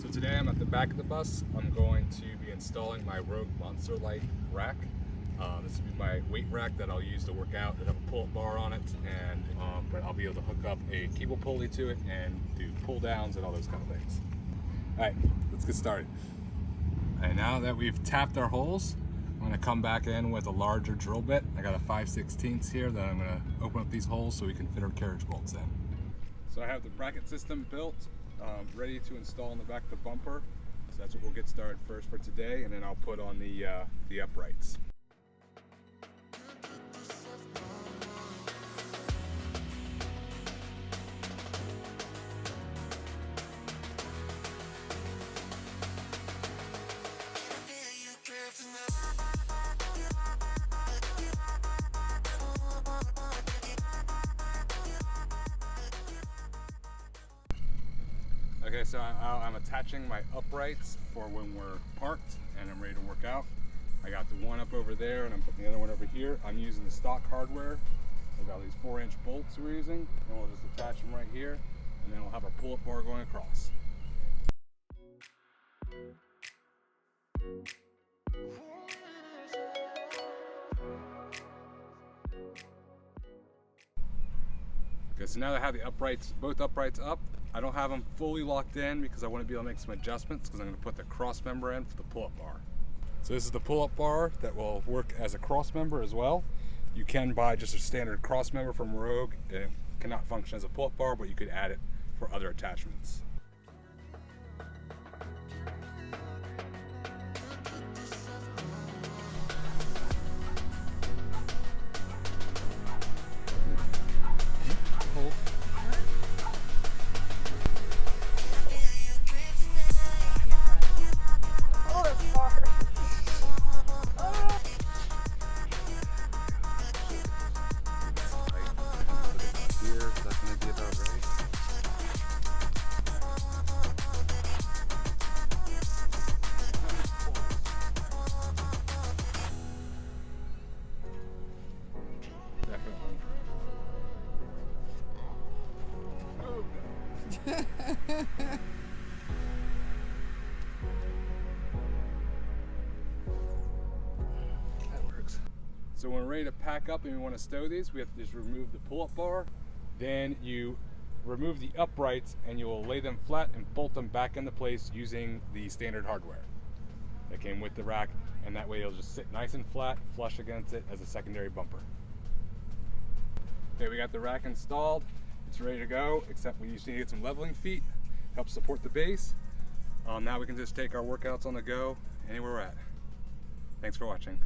So today I'm at the back of the bus. I'm going to be installing my Rogue Monster Lite rack. This will be my weight rack that I'll use to work out. It'll have a pull-up bar on it, and but I'll be able to hook up a cable pulley to it and do pull downs and all those kind of things. All right, let's get started. All right, now that we've tapped our holes, I'm going to come back in with a larger drill bit. I got a 5/16 here that I'm going to open up these holes so we can fit our carriage bolts in. So I have the bracket system built, ready to install in the back of the bumper. So that's what we'll get started first for today, and then I'll put on the uprights. Okay, so I'm attaching my uprights for when we're parked and I'm ready to work out. I got the one up over there and I'm putting the other one over here. I'm using the stock hardware. I've got these 4-inch bolts we're using, and we'll just attach them right here, and then we'll have our pull-up bar going across. Okay, so now that I have the uprights, both uprights up, I don't have them fully locked in because I want to be able to make some adjustments because I'm going to put the cross member in for the pull-up bar. So this is the pull-up bar that will work as a cross member as well. You can buy just a standard cross member from Rogue. It cannot function as a pull-up bar, but you could add it for other attachments. That works. So when we're ready to pack up and we want to stow these, we have to just remove the pull-up bar. Then you remove the uprights and you will lay them flat and bolt them back into place using the standard hardware that came with the rack, and that way it'll just sit nice and flat, flush against it as a secondary bumper. Okay, we got the rack installed. It's ready to go, except we just need to get some leveling feet, help support the base. Now we can just take our workouts on the go anywhere we're at. Thanks for watching.